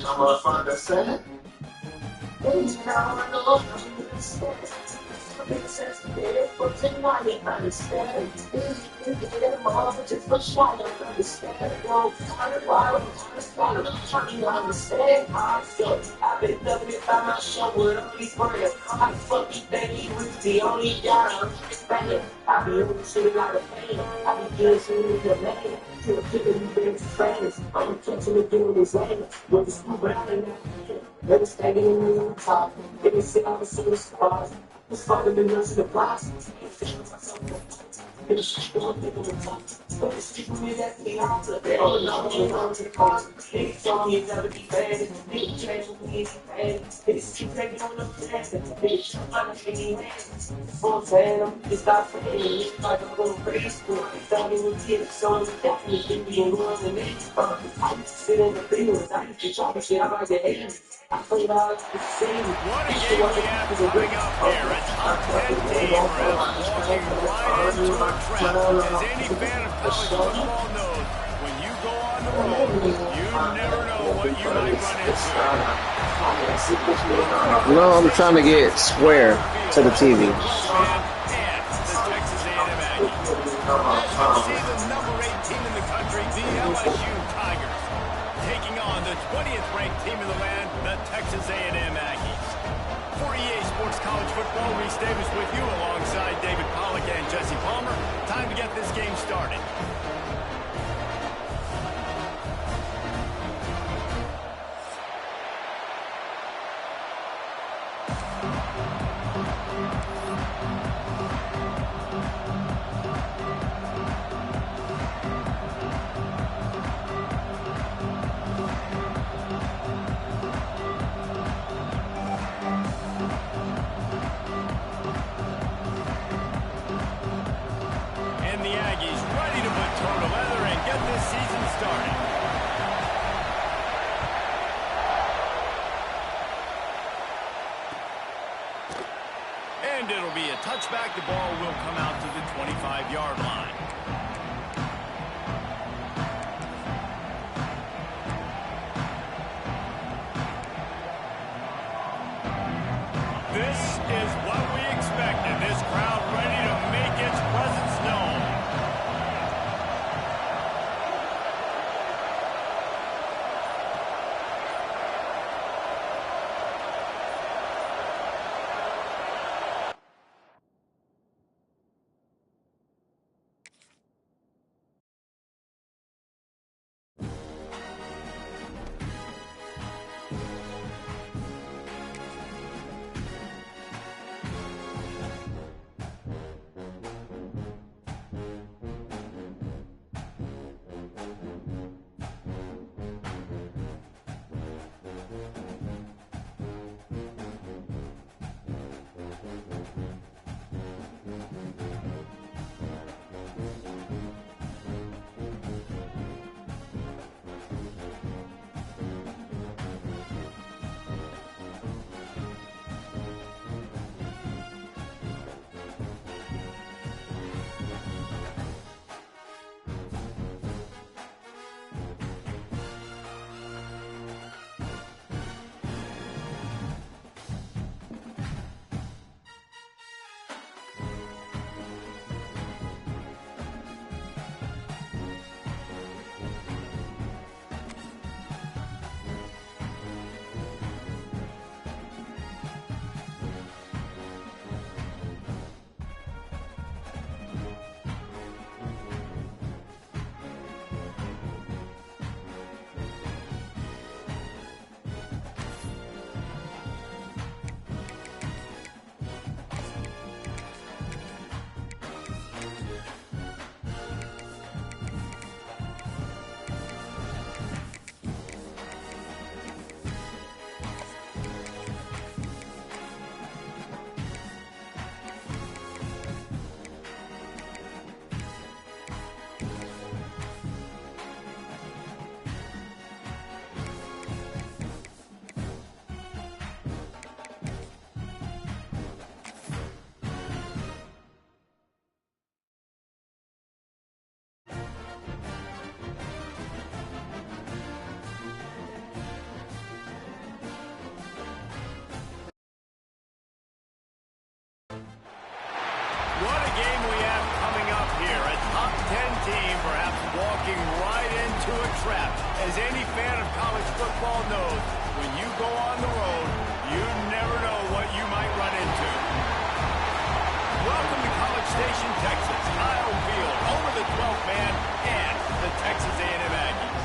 I'm a father, son. Things now I know I'm understand. Something says that for tonight I understand. Things you can get them all, but just for shy I understand. Yo, why I'm trying to understand how I feel. I've been loving it by my show with all these words. I fucking think he was the only guy I'm understanding. I be able to shit out of pain. I be getting shit the man. To the kid who's been famous. I'm catching the doing his ass. With the school, but I ain't let me stay in the top. Let me sit on the silver stars. Let's follow the nurse of the blossoms. Finish going to the top. But it's people with that thing out there. They don't know what's wrong to the cause. They tell me it's never be bad. They change with me, it's bad. They keep taking on the plans. They jump on the thing hands. Full fan, I'm just not playing. It's like I'm going to grade school. They tell me what kids, so I'm definitely being one of me. I used to sit in the fields. I used to talk shit. I'm like the 80s. I played all the same. What a game we have coming up here. A top 10 team walking right into a trap. As any fan of college football knows, when you go on the road, you never know what you might run into. No, I'm trying to get square to the TV. And the Texas A&M Aggies. As you see the number 8 team in the country, the LSU Tigers, taking on the 20th ranked team in the land, the Texas A&M Aggies. For EA Sports College Football, Reese Davis with you alongside David Pollack and Jesse Palmer. Time to get this game started. And the Aggies ready to put toe to leather and get this season started. And it'll be a touchback. The ball will come out to the 25-yard line. This is what we expected. This crowd ready to make its presence known. As any fan of college football knows, when you go on the road, you never know what you might run into. Welcome to College Station, Texas, Kyle Field, home of the 12th man and the Texas A&M Aggies.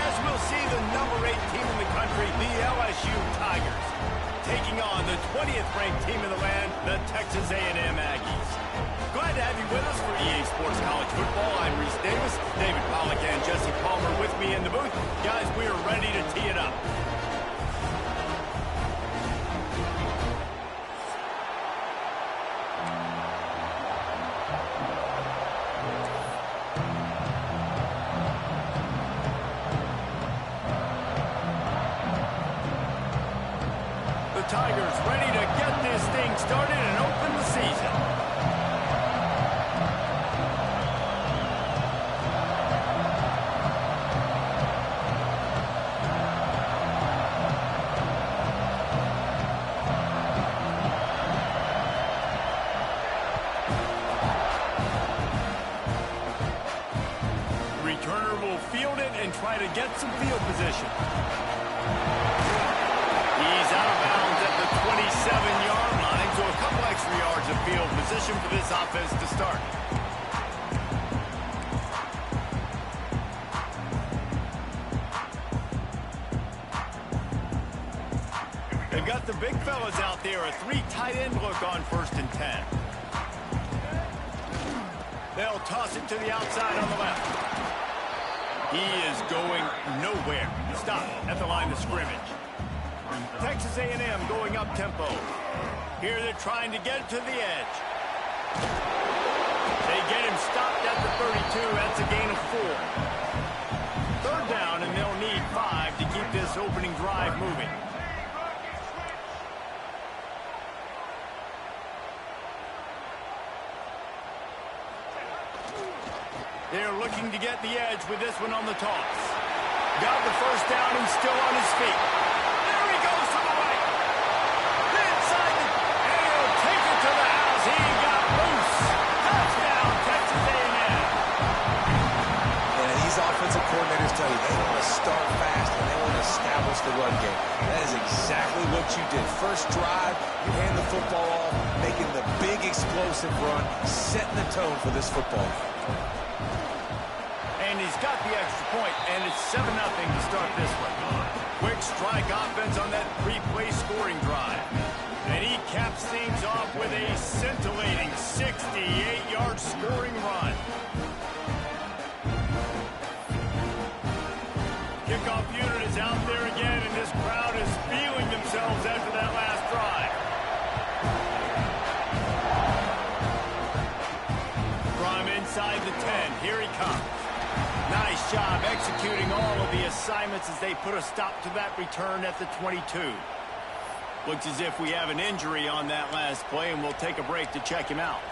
As we'll see the number 8 team in the country, the LSU Tigers, taking on the 20th ranked team in the land, the Texas A&M Aggies. Glad to have you with us for EA Sports College Football. I'm Reese Davis, David Pollack and Jesse Palmer with me in the booth. Guys, we are ready to tee it up. The Tigers ready to get this thing started and open the season. Returner will field it and try to get some field position. He's out of bounds at the 27-yard line, so a couple extra yards of field position for this offense to start. They've got the big fellas out there, a 3 tight end look on 1st and 10. They'll toss it to the outside on the left. He is going nowhere. Stop at the line of scrimmage. Texas A&M going up tempo. Here they're trying to get to the edge. They get him stopped at the 32. That's a gain of 4. 3rd down, and they'll need 5 to keep this opening drive moving. They're looking to get the edge with this one on the toss. Got the 1st down and still on his feet. There he goes to the right. Inside the... And he'll take it to the house. He got loose. Touchdown, Texas A&M. Yeah, these offensive coordinators tell you they want to start fast and they want to establish the run game. That is exactly what you did. First drive, you hand the football off, making the big explosive run, setting the tone for this football. And he's got the extra point, and it's 7-0 to start this one. Quick strike offense on that 3-play scoring drive. And he caps things off with a scintillating 68-yard scoring run. Kickoff unit is out there again, and this crowd is feeling themselves after that last drive. From inside the 10, here he comes. Nice job executing all of the assignments as they put a stop to that return at the 22. Looks as if we have an injury on that last play, and we'll take a break to check him out.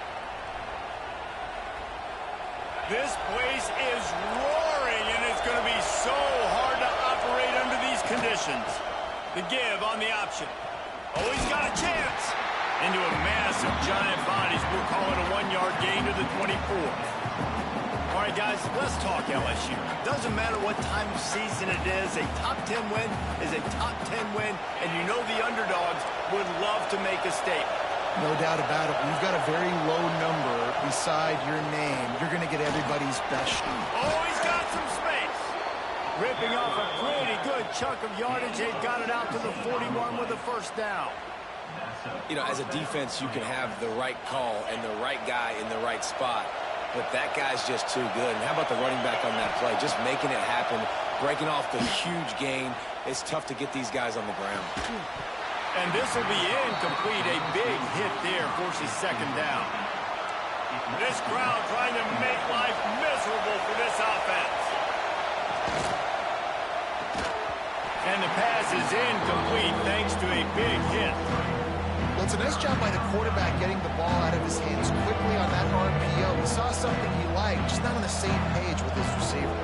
This place is roaring, and it's going to be so hard to operate under these conditions. The give on the option. Oh, he's got a chance. Into a mass of giant bodies. We'll call it a 1-yard gain to the 24. All right, guys, let's talk LSU. Doesn't matter what time of season it is, a top 10 win is a top 10 win, and you know the underdogs would love to make a statement. No doubt about it. When you've got a very low number beside your name, you're going to get everybody's best shot. Oh, he's got some space. Ripping off a pretty good chunk of yardage. They've got it out to the 41 with a 1st down. You know, as a defense, you can have the right call and the right guy in the right spot. But that guy's just too good. And how about the running back on that play? Just making it happen, breaking off the huge gain. It's tough to get these guys on the ground. And this will be incomplete. A big hit there forces 2nd down. This crowd trying to make life miserable for this offense. And the pass is incomplete thanks to a big hit. Well, it's a nice job by the quarterback getting the ball out of his hands quickly on that RPO. He saw something he liked, just not on the same page with his receiver.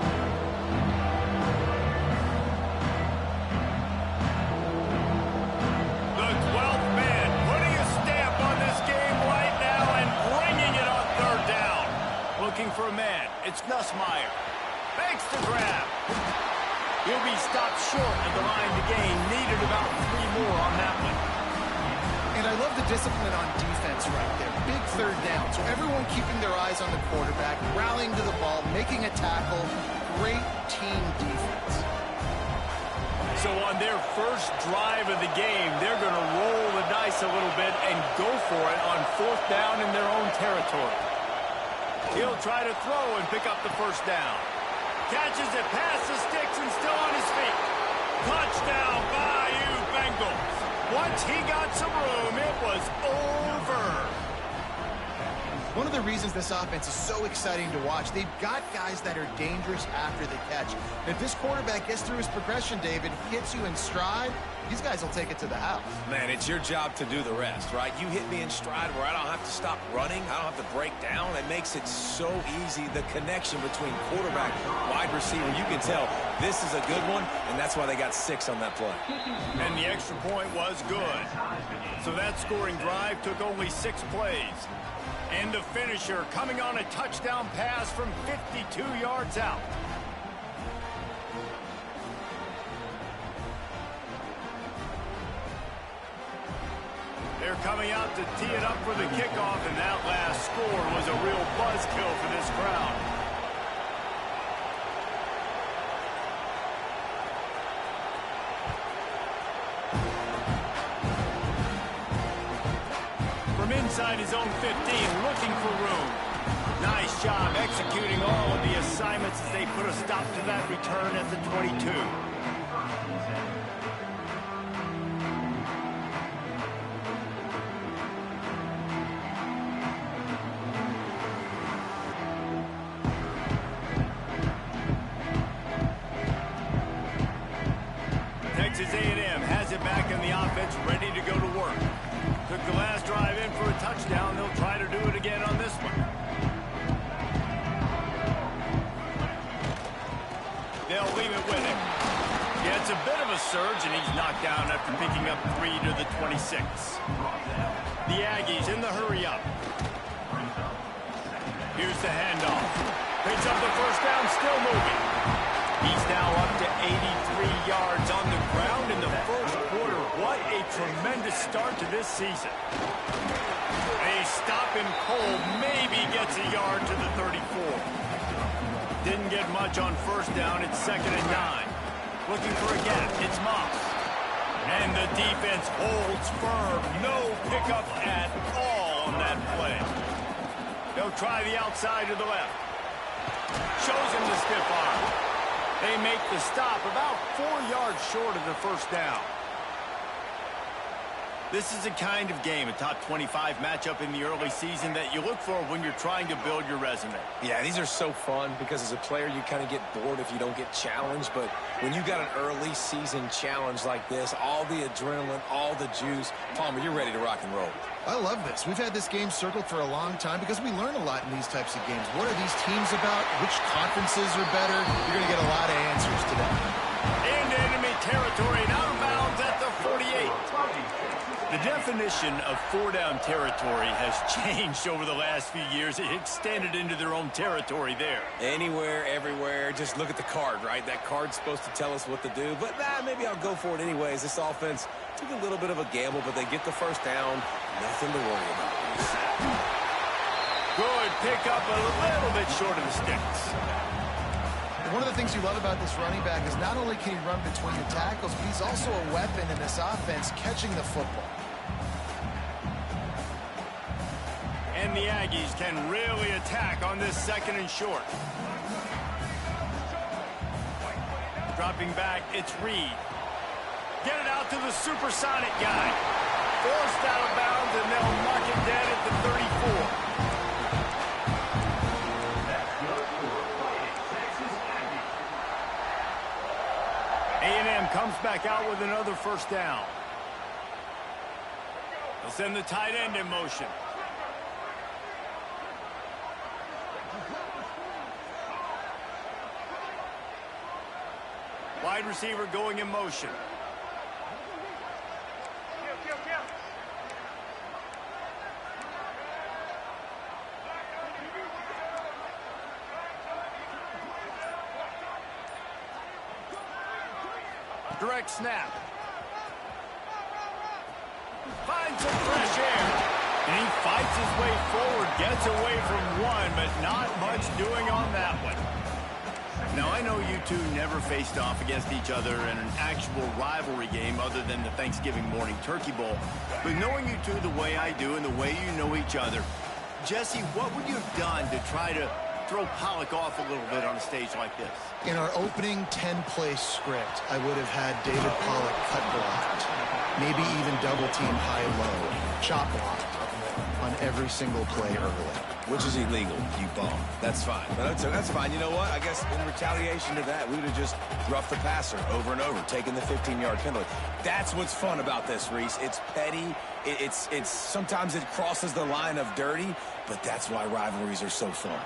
The 12th man putting a stamp on this game right now and bringing it on 3rd down. Looking for a man. It's Nussmeier. Makes the grab. stopped short of the line to gain. Needed about 3 more on that one. And I love the discipline on defense right there. Big third down. So everyone keeping their eyes on the quarterback, rallying to the ball, making a tackle. Great team defense. So on their first drive of the game, they're going to roll the dice a little bit and go for it on 4th down in their own territory. He'll try to throw and pick up the first down. Catches it past the sticks and still on his feet. Touchdown, Bayou Bengals. Once he got some room, it was over. One of the reasons this offense is so exciting to watch, they've got guys that are dangerous after the catch. And if this quarterback gets through his progression, David, hits you in stride, these guys will take it to the house. Man, it's your job to do the rest, right? You hit me in stride where I don't have to stop running. I don't have to break down. It makes it so easy. The connection between quarterback, wide receiver, you can tell this is a good one, and that's why they got 6 on that play. And the extra point was good. So that scoring drive took only 6 plays. And the finisher coming on a touchdown pass from 52 yards out. They're coming out to tee it up for the kickoff, and that last score was a real buzzkill for this crowd. From inside his own 15, looking for room. Nice job executing all of the assignments as they put a stop to that return at the 22. Texas A&M has it back in the offense, ready to go to work. Took the last drive in for a touchdown. They'll try to do it again on this one. They'll leave it with him. Yeah, it's a bit of a surge, and he's knocked down after picking up 3 to the 26. The Aggies in the hurry up. Here's the handoff. Picks up the first down, still moving. He's now up to 83 yards on the ground in the first quarter. What a tremendous start to this season. They stop him cold, maybe gets a yard to the 34. Didn't get much on first down. It's 2nd and 9. Looking for a gap. It's Moss. And the defense holds firm. No pickup at all on that play. They'll try the outside to the left. Shows him the stiff arm. They make the stop about 4 yards short of the first down. This is the kind of game, a top 25 matchup in the early season, that you look for when you're trying to build your resume. Yeah, these are so fun because as a player, you kind of get bored if you don't get challenged. But when you got an early season challenge like this, all the adrenaline, all the juice, Palmer, you're ready to rock and roll. I love this. We've had this game circled for a long time because we learn a lot in these types of games. What are these teams about? Which conferences are better? You're going to get a lot of answers today. Into enemy territory and out of bounds at the 48. The definition of 4-down territory has changed over the last few years. It extended into their own territory there. Anywhere, everywhere, just look at the card, right? That card's supposed to tell us what to do, but maybe I'll go for it anyways. This offense took a little bit of a gamble, but they get the first down. Nothing to worry about. Good pickup, a little bit short of the sticks. One of the things you love about this running back is not only can he run between the tackles, but he's also a weapon in this offense catching the football. And the Aggies can really attack on this 2nd and short. Dropping back, it's Reed. Get it out to the supersonic guy. Forced out of bounds, and they'll mark it dead at the 34. A&M comes back out with another first down. They'll send the tight end in motion. Wide receiver going in motion. Direct snap. Finds some fresh air. And he fights his way forward, gets away from one, but not much doing on that one. Now, I know you two never faced off against each other in an actual rivalry game other than the Thanksgiving morning turkey bowl. But knowing you two the way I do and the way you know each other, Jesse, what would you have done to try to throw Pollock off a little bit on a stage like this? In our opening 10-play script, I would have had David Pollock cut blocked, maybe even double team high-low, chop blocked on every single play early. Which is illegal, you bum. That's fine. But that's fine. You know what? I guess in retaliation to that, we would have just roughed the passer over and over, taking the 15-yard penalty. That's what's fun about this, Reese. It's petty. It's sometimes it crosses the line of dirty, but that's why rivalries are so fun.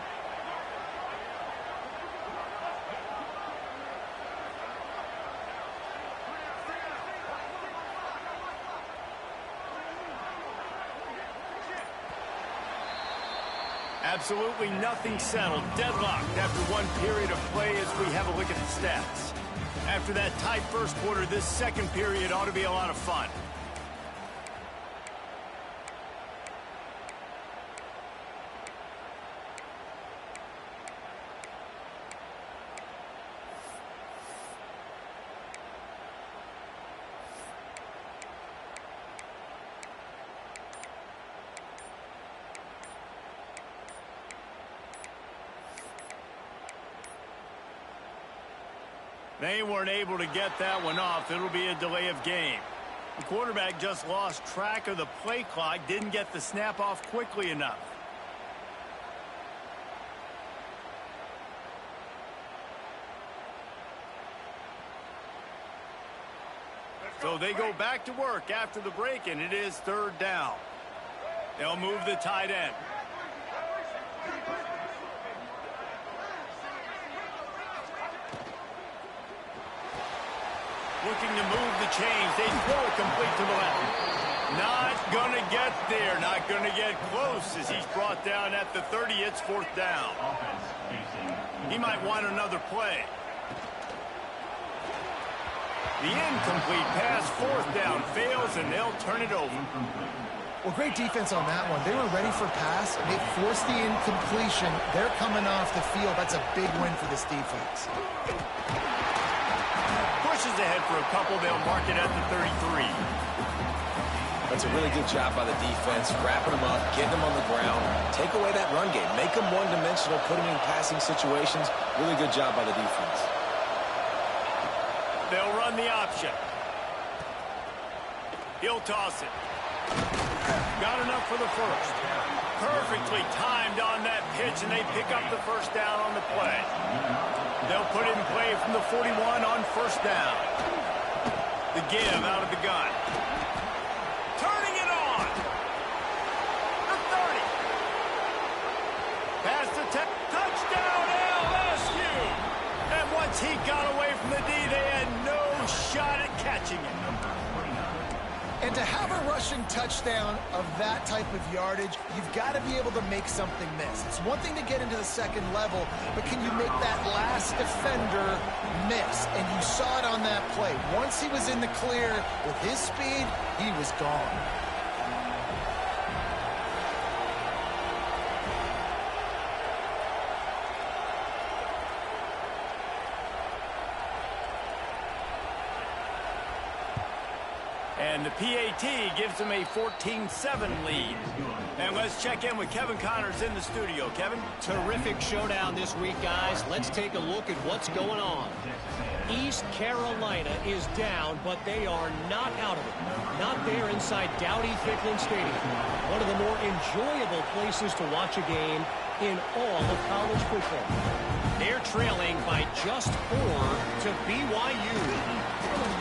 Absolutely nothing settled. Deadlocked after one period of play as we have a look at the stats. After that tight first quarter, this second period ought to be a lot of fun. They weren't able to get that one off. It'll be a delay of game. The quarterback just lost track of the play clock, didn't get the snap off quickly enough. So they go back to work after the break, and it is third down. They'll move the tight end. Looking to move the chains. They throw it complete to the left. Not going to get there. Not going to get close as he's brought down at the 30. It's fourth down. He might want another play. The incomplete pass, fourth down, fails, and they'll turn it over. Well, great defense on that one. They were ready for pass. They forced the incompletion. They're coming off the field. That's a big win for this defense. Pushes ahead for a couple. They'll mark it at the 33. That's a really good job by the defense, wrapping them up, getting them on the ground, take away that run game, make them one-dimensional, put them in passing situations. Really good job by the defense. They'll run the option. He'll toss it. Got enough for the first. Perfectly timed on that pitch, and they pick up the first down on the play. They'll put it in play from the 41 on first down. The give out of the gun. Turning it on. The 30. Pass the touchdown LSU. And once he got away from the D, they had no shot at catching him. And to have a rushing touchdown of that type of yardage, you've got to be able to make something miss. It's one thing to get into the second level, but can you make that last defender miss? And you saw it on that play. Once he was in the clear with his speed, he was gone. And the PAT gives them a 14-7 lead. And let's check in with Kevin Connors in the studio. Kevin? Terrific showdown this week, guys. Let's take a look at what's going on. East Carolina is down, but they are not out of it. Not there inside Dowdy-Ficklin Stadium. One of the more enjoyable places to watch a game in all of college football. They're trailing by just 4 to BYU.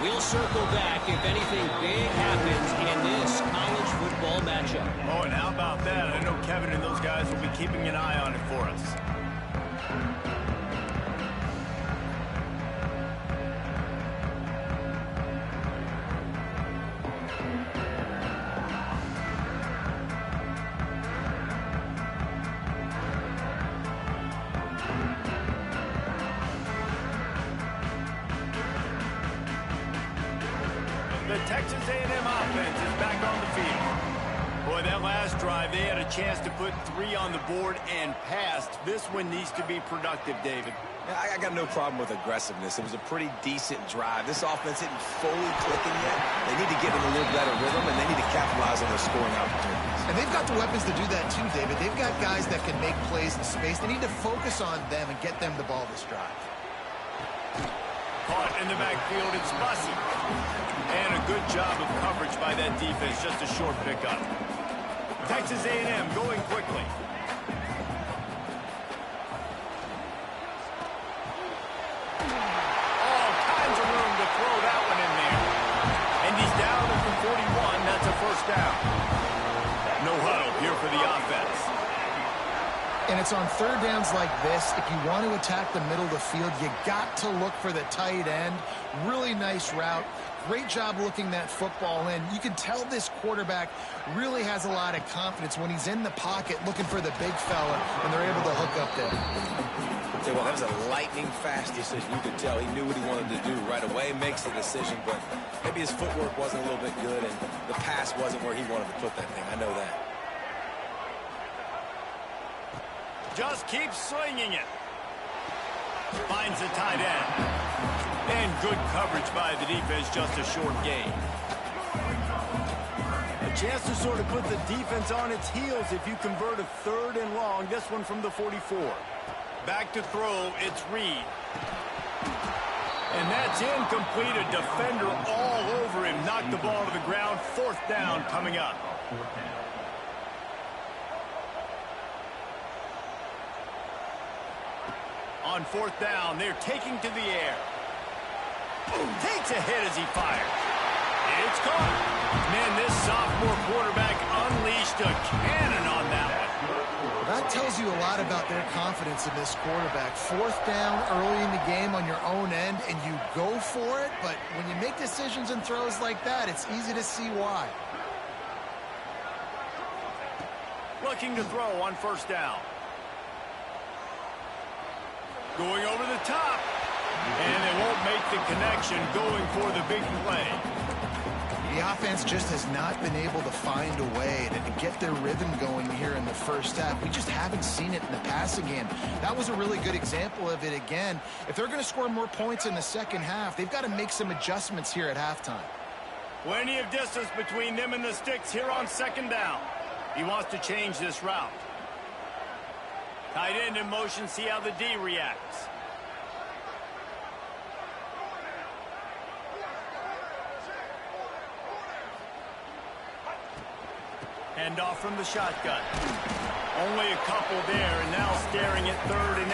We'll circle back if anything big happens in this college football matchup. Oh, and how about that? I know Kevin and those guys will be keeping an eye on it for us. The Texas A&M offense is back on the field. Boy, that last drive, they had a chance to put 3 on the board and passed. This one needs to be productive, David. Yeah, I got no problem with aggressiveness. It was a pretty decent drive. This offense isn't fully clicking yet. They need to get in a little better rhythm, and they need to capitalize on their scoring opportunities. And they've got the weapons to do that too, David. They've got guys that can make plays in space. They need to focus on them and get them the ball this drive. Caught in the backfield, it's Bussey. And a good job of coverage by that defense, just a short pickup. Texas A&M going quickly. All kinds of room to throw that one in there. And he's down at the 41. That's a first down. No huddle here for the offense. And it's on third downs like this. If you want to attack the middle of the field, you got to look for the tight end. Really nice route. Great job looking that football in. You can tell this quarterback really has a lot of confidence when he's in the pocket looking for the big fella, and they're able to hook up there. Well, that was a lightning-fast decision. You could tell he knew what he wanted to do right away, makes the decision, but maybe his footwork wasn't a little bit good, and the pass wasn't where he wanted to put that thing. I know that. Just keep swinging it. Finds the tight end. And good coverage by the defense, just a short gain. A chance to sort of put the defense on its heels if you convert a 3rd and long. This one from the 44. Back to throw, it's Reed. And that's incomplete. A defender all over him. Knocked the ball to the ground. 4th down coming up. On 4th down, they're taking to the air. Takes a hit as he fires. It's caught. Man, this sophomore quarterback unleashed a cannon on that one. That tells you a lot about their confidence in this quarterback. 4th down early in the game on your own end, and you go for it. But when you make decisions and throws like that, it's easy to see why. Looking to throw on 1st down. Going over the top. And they won't make the connection, going for the big play. The offense just has not been able to find a way to get their rhythm going here in the first half. We just haven't seen it in the passing game. That was a really good example of it again. If they're going to score more points in the second half, they've got to make some adjustments here at halftime. Plenty of distance between them and the sticks here on 2nd down. He wants to change this route. Tight end in motion, see how the D reacts. Hand off from the shotgun. Only a couple there, and now staring at 3rd and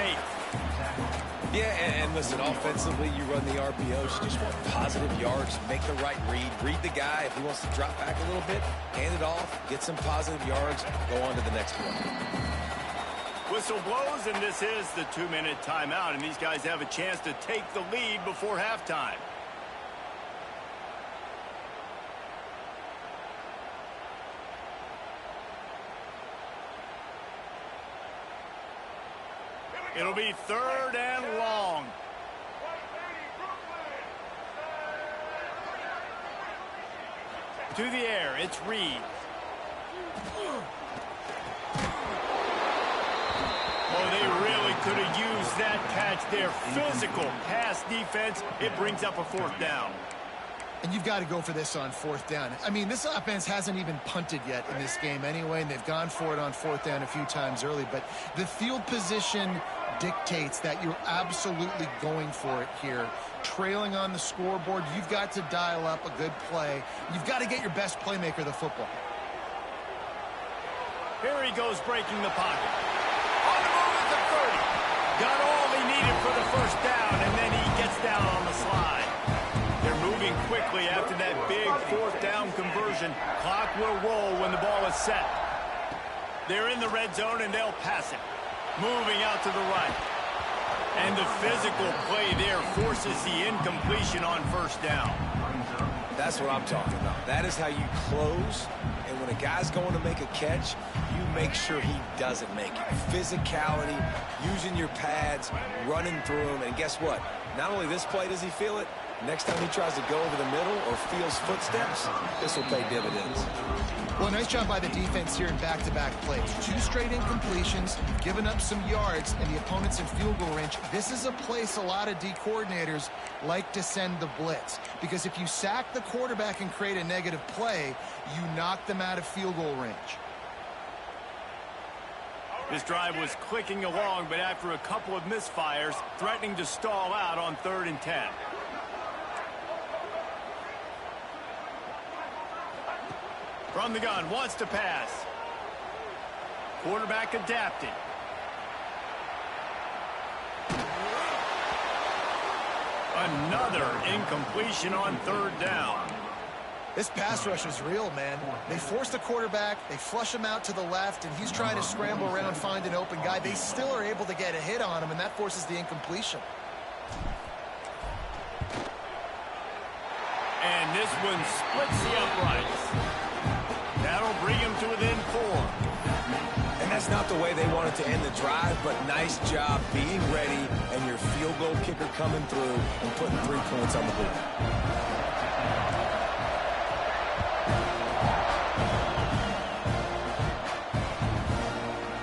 8. Yeah, and listen, offensively, you run the RPOs. You just want positive yards, make the right read the guy. If he wants to drop back a little bit, hand it off, get some positive yards, go on to the next one. Whistle blows, and this is the 2-minute timeout, and these guys have a chance to take the lead before halftime. It'll be 3rd and long. To the air, it's Reed. Oh, they really could have used that catch there. Physical pass defense. It brings up a 4th down. And you've got to go for this on 4th down. I mean, this offense hasn't even punted yet in this game anyway, and they've gone for it on 4th down a few times early. But the field position dictates that you're absolutely going for it here. Trailing on the scoreboard, you've got to dial up a good play. You've got to get your best playmaker the football. Here he goes, breaking the pocket. On the move at the 30. Got all he needed for the 1st down, and then he gets down on the slide. They're moving quickly after that big 4th down conversion. Clock will roll when the ball is set. They're in the red zone, and they'll pass it. Moving out to the right. And the physical play there forces the incompletion on 1st down. That's what I'm talking about. That is how you close. And when a guy's going to make a catch, you make sure he doesn't make it. Physicality, using your pads, running through him. And guess what? Not only this play does he feel it, Next time he tries to go over the middle or feels footsteps, this will pay dividends. Well, nice job by the defense here in back-to-back plays. 2 straight incompletions, given up some yards, and the opponent's in field goal range. This is a place a lot of D coordinators like to send the blitz, because if you sack the quarterback and create a negative play, you knock them out of field goal range. This drive was clicking along, but after a couple of misfires, threatening to stall out on 3rd and 10. From the gun, wants to pass. Quarterback adapting. Another incompletion on 3rd down. This pass rush is real, man. They force the quarterback, they flush him out to the left, and he's trying to scramble around, find an open guy. They still are able to get a hit on him, and that forces the incompletion. And this one splits the uprights. That'll bring him to within 4. And that's not the way they wanted to end the drive, but nice job being ready and your field goal kicker coming through and putting 3 points on the board.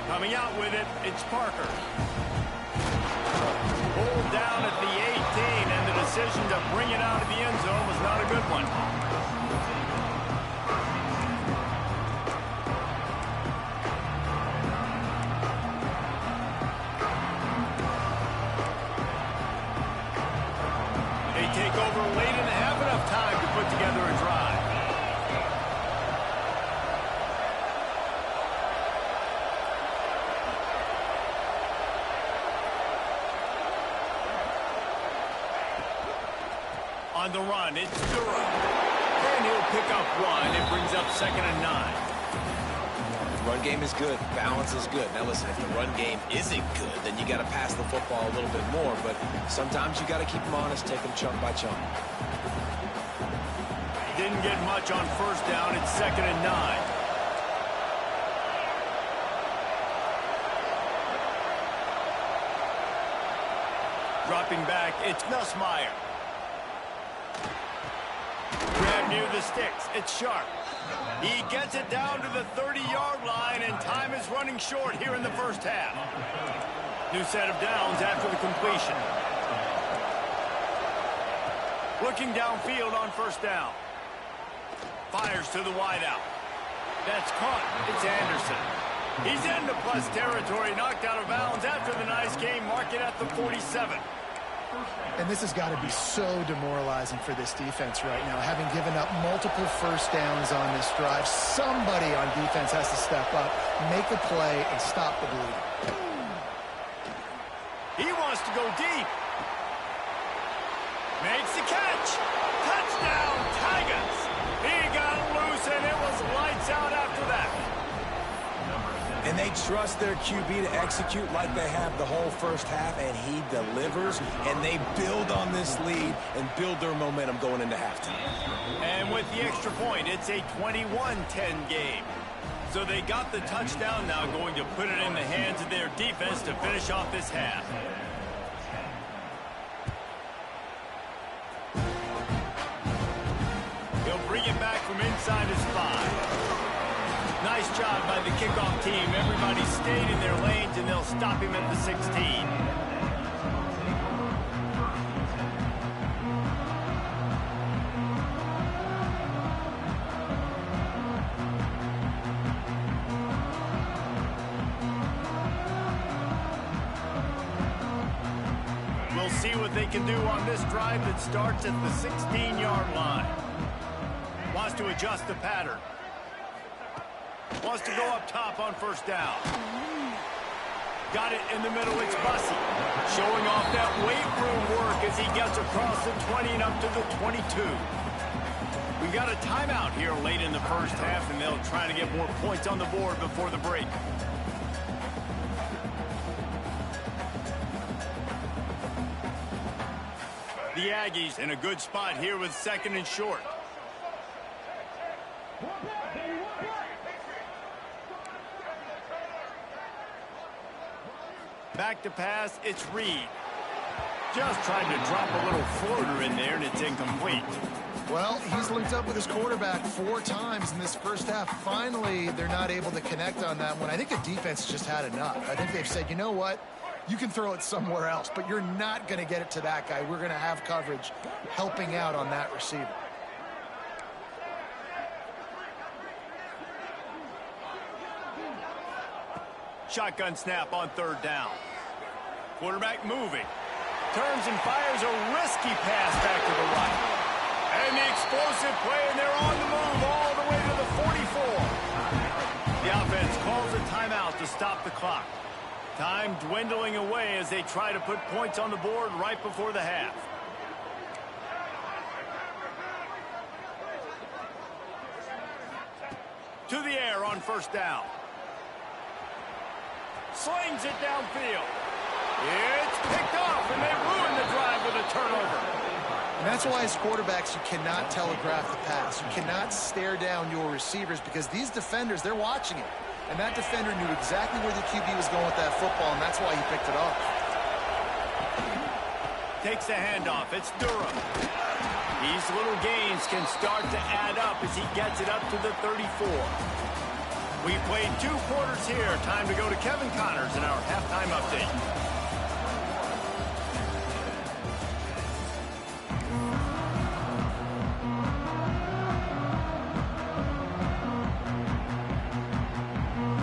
Coming out with it, it's Parker. Pulled down at the 18, and the decision to bring it out of the end zone was not a good one. They take over late and have enough time to put together a drive. On the run, it's Durham. And he'll pick up 1. It brings up 2nd and 9. The run game is good. Balance is good. Now listen, if the run game isn't good, then you got to pass the football a little bit more. But sometimes you got to keep them honest, take them chunk by chunk. Didn't get much on 1st down. It's 2nd and 9. Dropping back, it's Nussmeier. Grab near the sticks. It's Sharp. He gets it down to the 30-yard line, and time is running short here in the 1st half. New set of downs after the completion. Looking downfield on 1st down. Fires to the wideout. That's caught. It's Anderson. He's into plus territory, knocked out of bounds after the nice game. Mark it at the 47. And this has got to be so demoralizing for this defense right now, having given up multiple 1st downs on this drive. Somebody on defense has to step up, make a play, and stop the bleeding. He wants to go deep. Makes the catch. Touchdown, Tigers. He got loose, and it was lights out after that. And they trust their QB to execute like they have the whole 1st half, and he delivers, and they build on this lead and build their momentum going into halftime. And with the extra point, it's a 21-10 game. So they got the touchdown, now going to put it in the hands of their defense to finish off this half. He'll bring it back from inside his 5. Nice job by the kickoff team. Everybody stayed in their lanes, and they'll stop him at the 16. We'll see what they can do on this drive that starts at the 16-yard line. Wants to adjust the pattern. Wants to go up top on 1st down. Got it in the middle, it's Bussey. Showing off that weight room work as he gets across the 20 and up to the 22. We've got a timeout here late in the 1st half, and they'll try to get more points on the board before the break. The Aggies in a good spot here with 2nd and short. Back to pass, it's Reed. Just tried to drop a little floater in there, and it's incomplete. Well, he's linked up with his quarterback 4 times in this first half. Finally, they're not able to connect on that one. I think the defense just had enough. I think they've said, you know what? You can throw it somewhere else, but you're not going to get it to that guy. We're going to have coverage helping out on that receiver. Shotgun snap on 3rd down. Quarterback moving. Turns and fires a risky pass back to the right. And the explosive play, and they're on the move all the way to the 44. The offense calls a timeout to stop the clock. Time dwindling away as they try to put points on the board right before the half. To the air on 1st down. Slings it downfield. It's picked off, and they ruin the drive with a turnover. And that's why as quarterbacks, you cannot telegraph the pass. You cannot stare down your receivers because these defenders, they're watching it. And that defender knew exactly where the QB was going with that football, and that's why he picked it off. Takes the handoff. It's Durham. These little gains can start to add up as he gets it up to the 34. We played 2 quarters here. Time to go to Kevin Connors in our halftime update.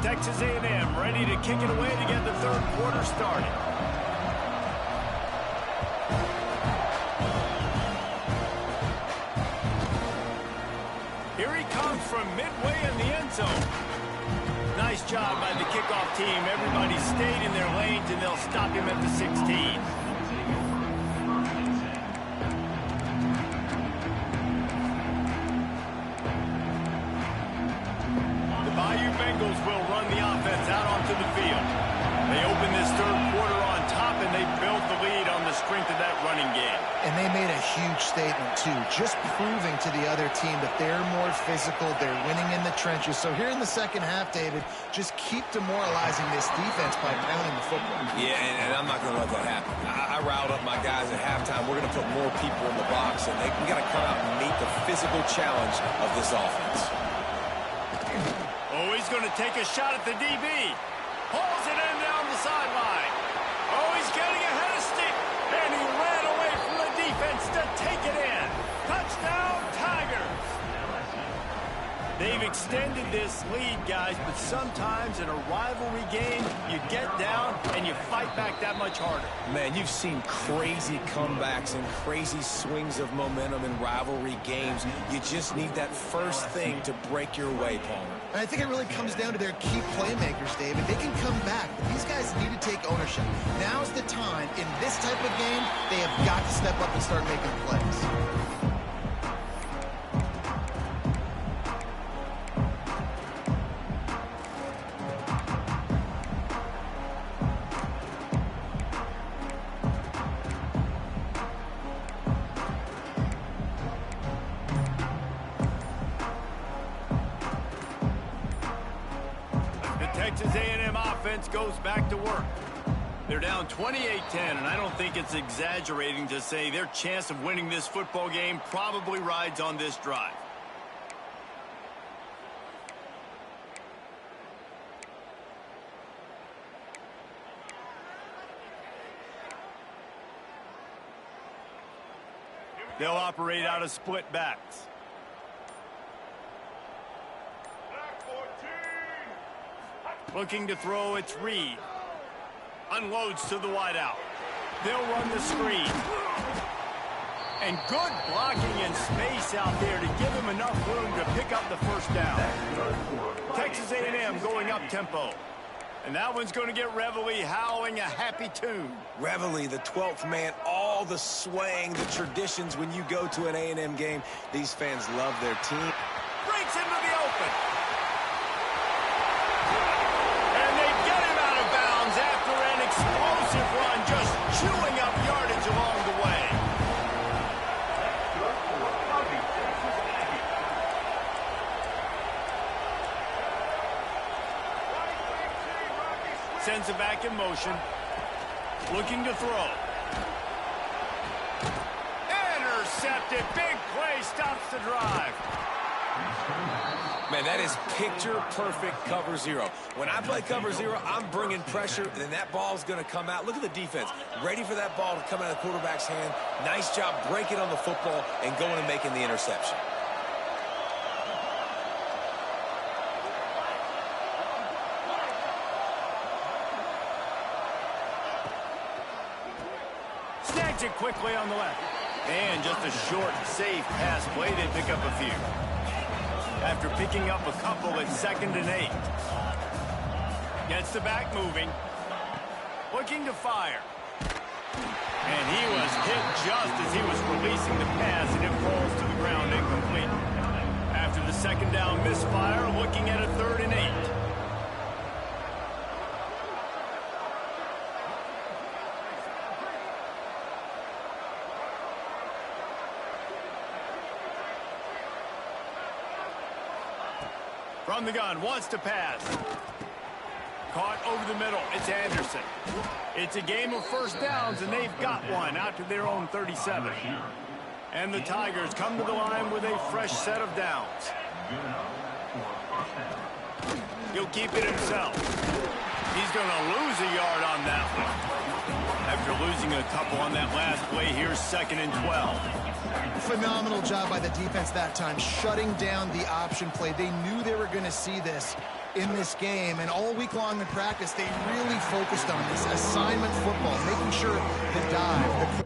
Texas A&M ready to kick it away to get the 3rd quarter started. Here he comes from midway in the end zone. Nice job by the kickoff team. Everybody stayed in their lanes, and they'll stop him at the 16. Bengals will run the offense out onto the field. They open this 3rd quarter on top, and they built the lead on the strength of that running game. And they made a huge statement, too, just proving to the other team that they're more physical, they're winning in the trenches. So here in the second half, David, just keep demoralizing this defense by pounding the football. Yeah, and I'm not going to let that happen. I riled up my guys at halftime. We're going to put more people in the box, and we got to come out and meet the physical challenge of this offense. Oh, he's going to take a shot at the DB. Pulls it in down the sideline. Oh, he's getting ahead of stick. And he ran away from the defense to take it in. Touchdown, Tigers. They've extended this lead, guys, but sometimes in a rivalry game, you get down and you fight back that much harder. Man, you've seen crazy comebacks and crazy swings of momentum in rivalry games. You just need that first thing to break your way, Palmer. And I think it really comes down to their key playmakers, David. They can come back, but these guys need to take ownership. Now's the time. In this type of game, they have got to step up and start making plays. Texas A&M offense goes back to work. They're down 28-10, and I don't think it's exaggerating to say their chance of winning this football game probably rides on this drive. They'll operate out of split backs. Looking to throw, it's Reed. Unloads to the wideout. They'll run the screen. And good blocking and space out there to give him enough room to pick up the 1st down. Texas A&M going up tempo. And that one's going to get Reveille howling a happy tune. Reveille, the 12th man, all the swaying, the traditions when you go to an A&M game. These fans love their team. Breaks into the open. And they get him out of bounds after an explosive run, just chewing up yardage along the way. Sends it back in motion. Looking to throw. intercepted. Big play stops the drive. Man, that is picture-perfect cover zero. When I play cover zero, I'm bringing pressure, and then that ball is going to come out. Look at the defense. Ready for that ball to come out of the quarterback's hand. Nice job breaking on the football and going and making the interception. Snags it quickly on the left. And just a short, safe pass play. They pick up a few. After picking up a couple at 2nd and 8. Gets the back moving. Looking to fire. And he was hit just as he was releasing the pass, and it falls to the ground incomplete. After the 2nd down misfire, looking at a 3rd and 8. From the gun, wants to pass. Caught over the middle. It's Anderson. It's a game of first downs, and they've got one out to their own 37. And the Tigers come to the line with a fresh set of downs. He'll keep it himself. He's going to lose a yard on that one. After losing a couple on that last play, here's 2nd and 12. Phenomenal job by the defense that time, shutting down the option play. They knew they were going to see this in this game, and all week long in practice, they really focused on this assignment football, making sure the dive,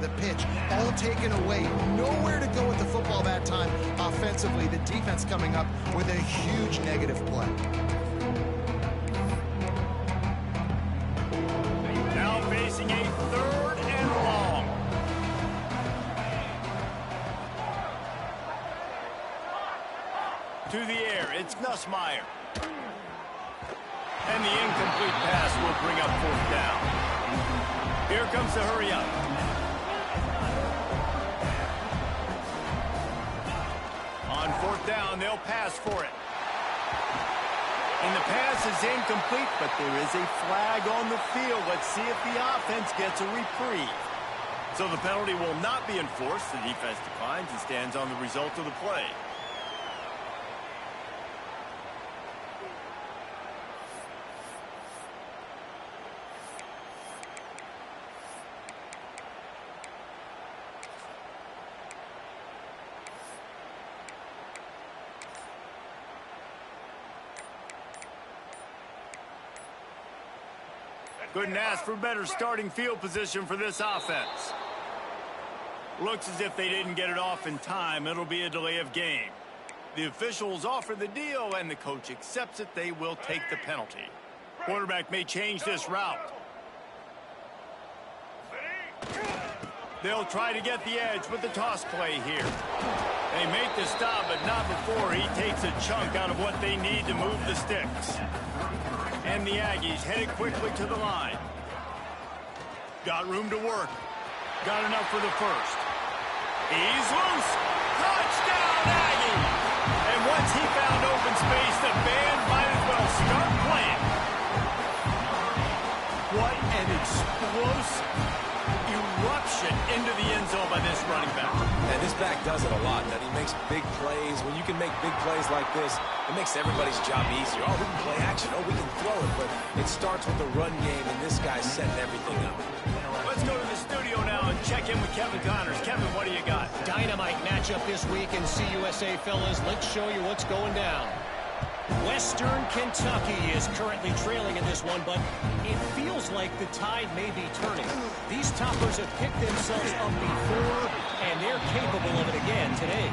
the pitch, all taken away. Nowhere to go with the football that time offensively. The defense coming up with a huge negative play. Now facing a 3rd and long. To the air, it's Nussmeier. And the incomplete pass will bring up 4th down. Here comes the hurry up. On 4th down, they'll pass for it. And the pass is incomplete, but there is a flag on the field. Let's see if the offense gets a reprieve. So the penalty will not be enforced. The defense declines and stands on the result of the play. Couldn't ask for better starting field position for this offense. Looks as if they didn't get it off in time. It'll be a delay of game. The officials offer the deal, and the coach accepts it. They will take the penalty. Quarterback may change this route. They'll try to get the edge with the toss play here. They make the stop, but not before he takes a chunk out of what they need to move the sticks. And the Aggies headed quickly to the line. Got room to work. Got enough for the first. He's loose. Touchdown, Aggie! And once he found open space, the band might as well start playing. What an explosive eruption into the end zone by this running back. And this back does it a lot. That he makes big plays. When you can make big plays like this, it makes everybody's job easier. Oh, we can play action. Oh, we can throw it. But it starts with the run game, and this guy's setting everything up. Let's go to the studio now and check in with Kevin Connors. Kevin, what do you got? Dynamite matchup this week in CUSA, fellas. Let's show you what's going down. Western Kentucky is currently trailing in this one, but it feels like the tide may be turning. These toppers have picked themselves up before, and they're capable of it again today.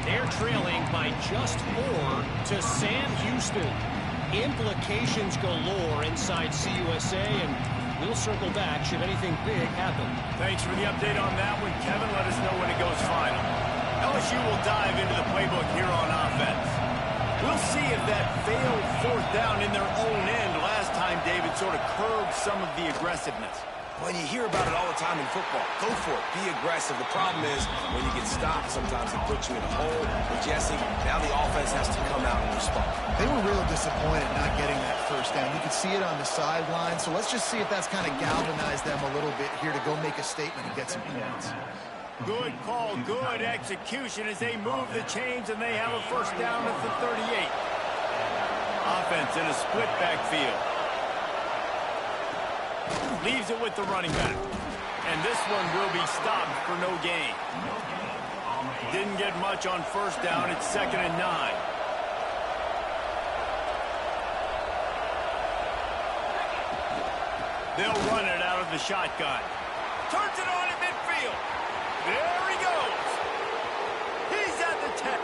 They're trailing by just 4 to Sam Houston. Implications galore inside CUSA, and we'll circle back should anything big happen. Thanks for the update on that one, Kevin. Let us know when it goes final. LSU will dive into the playbook here on offense. We'll see if that failed 4th down in their own end last time David sort of curbed some of the aggressiveness. Well, you hear about it all the time in football. Go for it. Be aggressive. The problem is when you get stopped, sometimes it puts you in a hole. But Jesse, now the offense has to come out and respond. They were real disappointed not getting that first down. You could see it on the sideline. So let's just see if that's kind of galvanized them a little bit here to go make a statement and get some points. Good call, good execution as they move the chains, and they have a first down at the 38. Offense in a split backfield. Leaves it with the running back. And this one will be stopped for no gain. Didn't get much on first down. It's 2nd and 9. They'll run it out of the shotgun. Turns it on in midfield. There he goes. He's at the 10.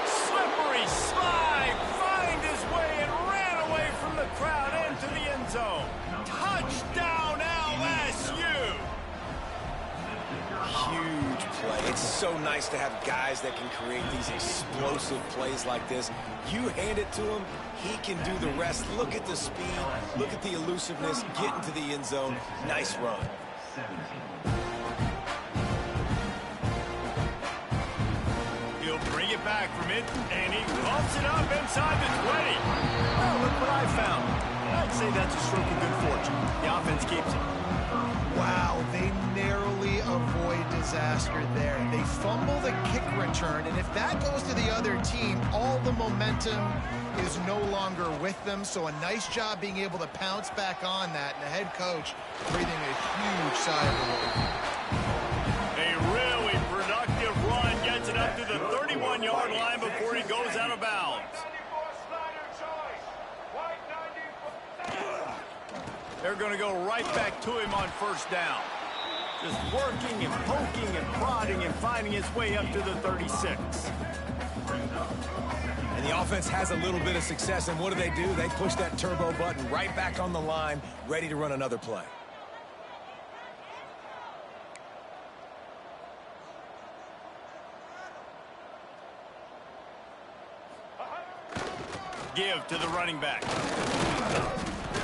Slippery slide. Find his way and ran away from the crowd into the end zone. Touchdown LSU. Huge play. It's so nice to have guys that can create these explosive plays like this. You hand it to him, he can do the rest. Look at the speed. Look at the elusiveness. Get into the end zone. Nice run. He'll bring it back from it, and he bumps it up inside the 20. Oh, look what I found. I'd say that's a stroke of good fortune. The offense keeps it. Wow, they narrowly avoid disaster there. They fumble the kick return, and if that goes to the other team, all the momentum is no longer with them. So a nice job being able to pounce back on that, and the head coach breathing a huge sigh of relief. A really productive run gets it up to the 31-yard line before he goes out of bounds. They're going to go right back to him on first down. Just working and poking and prodding and finding his way up to the 36. And the offense has a little bit of success, and what do? They push that turbo button right back on the line, ready to run another play. Give to the running back.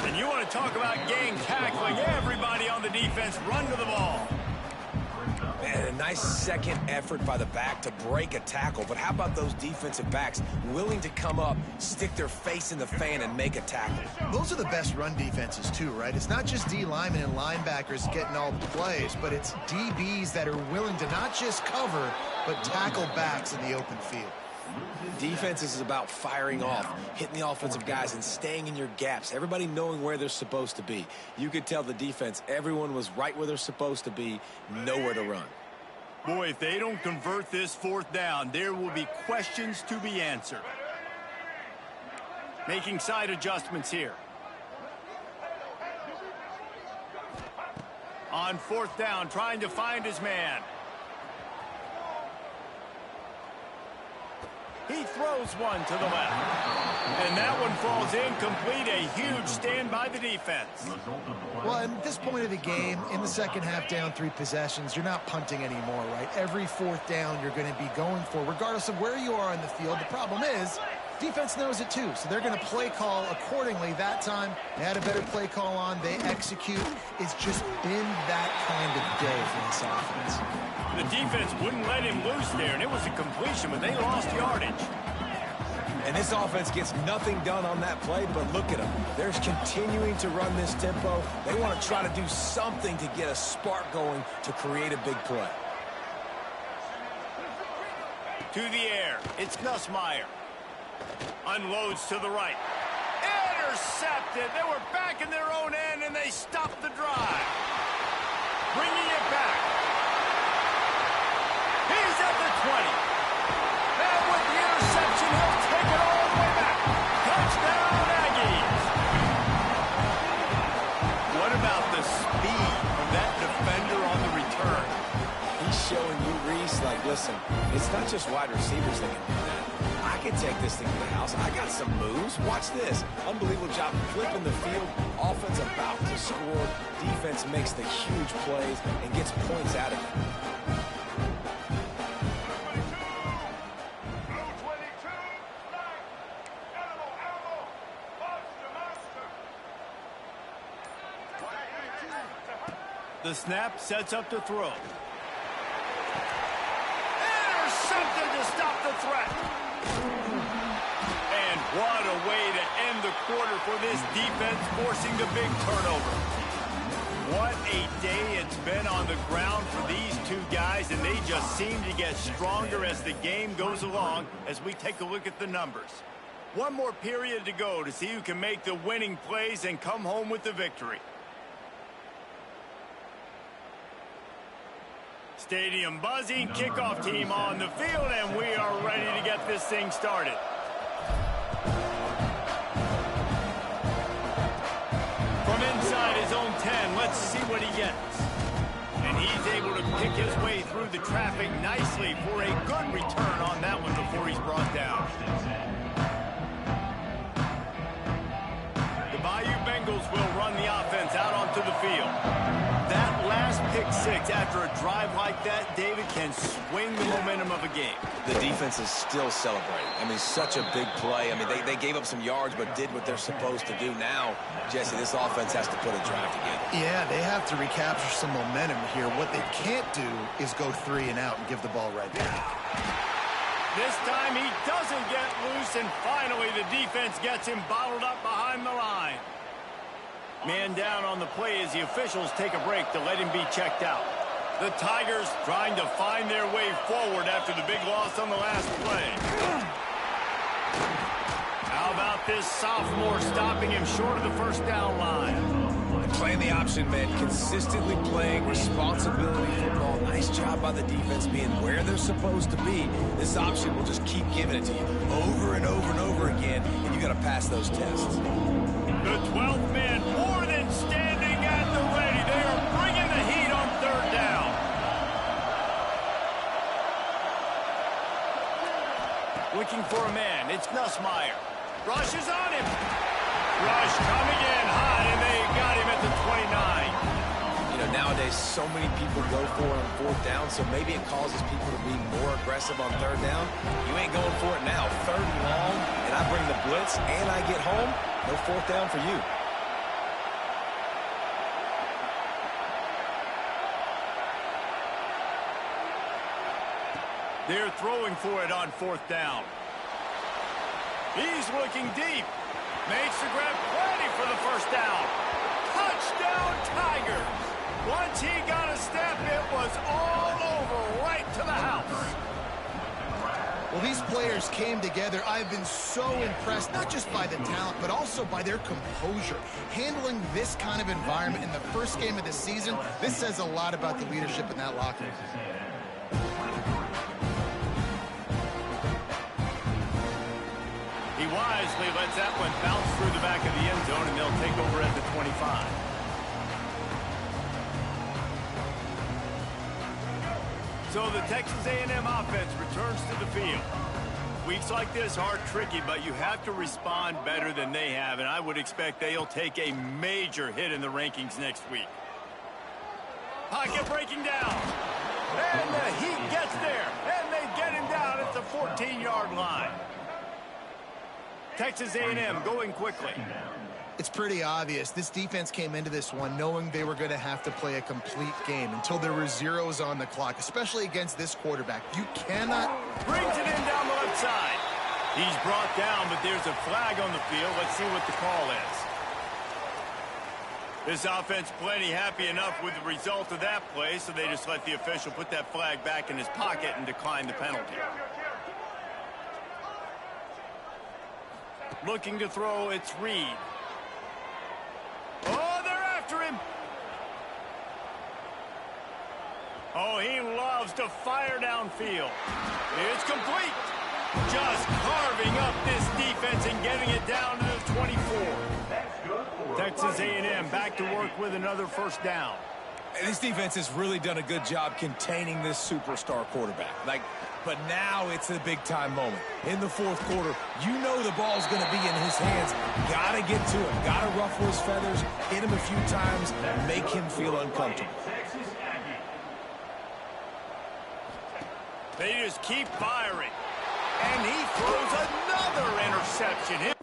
And you want to talk about gang tackling. Everybody on the defense run to the ball. Man, a nice second effort by the back to break a tackle. But how about those defensive backs willing to come up, stick their face in the fan, and make a tackle? Those are the best run defenses too, right? It's not just D linemen and linebackers getting all the plays, but it's DBs that are willing to not just cover, but tackle backs in the open field. Defense is about firing off, hitting the offensive guys, and staying in your gaps. Everybody knowing where they're supposed to be. You could tell the defense, everyone was right where they're supposed to be, nowhere to run. Boy, if they don't convert this fourth down, there will be questions to be answered. Making side adjustments here. On fourth down, trying to find his man. He throws one to the left. And that one falls incomplete. A huge stand by the defense. Well, at this point of the game, in the second half, down 3 possessions, you're not punting anymore, right? Every fourth down you're going to be going for, regardless of where you are in the field. The problem is, defense knows it too, so they're going to play call accordingly. That time, they had a better play call on. They execute. It's just been that kind of day for this offense. The defense wouldn't let him loose there, and it was a completion, but they lost yardage. And this offense gets nothing done on that play, but look at them. They're continuing to run this tempo. They want to try to do something to get a spark going to create a big play. To the air, it's Nussmeier. Unloads to the right. Intercepted. They were back in their own end, and they stopped the drive. Bringing it back. He's at the 20. And with the interception, he'll take it all the way back. Touchdown, Aggies. What about the speed of that defender on the return? He's showing you, Reese, like, listen, it's not just wide receivers that can do that. I can take this thing to the house. I got some moves. Watch this. Unbelievable job flipping the field. Offense about to score. Defense makes the huge plays and gets points out of it. The snap sets up the throw. Intercepted to stop the threat. And what a way to end the quarter for this defense, forcing the big turnover. What a day it's been on the ground for these two guys, and they just seem to get stronger as the game goes along as we take a look at the numbers. One more period to go to see who can make the winning plays and come home with the victory. Stadium buzzing, kickoff team on the field, and we are ready to get this thing started. From inside his own 10, let's see what he gets. And he's able to pick his way through the traffic nicely for a good return on that one before he's brought down. The Bayou Bengals will run the offense out onto the field. That last pick six after a drive like that, David, can swing the momentum of a game. The defense is still celebrating. I mean, such a big play. I mean, they gave up some yards but did what they're supposed to do. Now, Jesse, this offense has to put a drive together. Yeah, they have to recapture some momentum here. What they can't do is go 3 and out and give the ball right back. This time he doesn't get loose, and finally the defense gets him bottled up behind the line. Man down on the play as the officials take a break to let him be checked out. The Tigers trying to find their way forward after the big loss on the last play. How about this sophomore stopping him short of the first down line? Playing the option, man. Consistently playing responsibility football. Nice job by the defense being where they're supposed to be. This option will just keep giving it to you over and over and over again, and you got to pass those tests. The 12th man more than standing at the ready. They are bringing the heat on third down. Looking for a man. It's Nussmeier. Rush is on him. Rush coming in hot, and they got him at the 29. You know, nowadays so many people go for it on fourth down, so maybe it causes people to be more aggressive on third down. You ain't going for it now. Third and long, and I bring the blitz, and I get home. No fourth down for you. They're throwing for it on fourth down. He's looking deep. Makes the grab, plenty for the first down. Touchdown, Tigers. Once he got a step, it was all over, right to the house. Well, these players came together. I've been so impressed, not just by the talent, but also by their composure. Handling this kind of environment in the first game of the season, this says a lot about the leadership in that locker room. He wisely lets that one bounce through the back of the end zone, and they'll take over at the 25. So the Texas A&M offense returns to the field. Weeks like this are tricky, but you have to respond better than they have, and I would expect they'll take a major hit in the rankings next week. Pocket breaking down. And the Heat gets there, and they get him down at the 14-yard line. Texas A&M going quickly. It's pretty obvious. This defense came into this one knowing they were going to have to play a complete game until there were zeros on the clock, especially against this quarterback. You cannot... Brings it in down the left side. He's brought down, but there's a flag on the field. Let's see what the call is. This offense plenty happy enough with the result of that play, so they just let the official put that flag back in his pocket and decline the penalty. Looking to throw, it's Reed. Oh, they're after him. Oh, he loves to fire downfield. It's complete. Just carving up this defense and getting it down to the 24. Texas A&M back to work with another first down. This defense has really done a good job containing this superstar quarterback. But now it's a big-time moment. In the fourth quarter, you know the ball's going to be in his hands. Got to get to him. Got to ruffle his feathers, hit him a few times, make him feel uncomfortable. They just keep firing. And he throws another interception.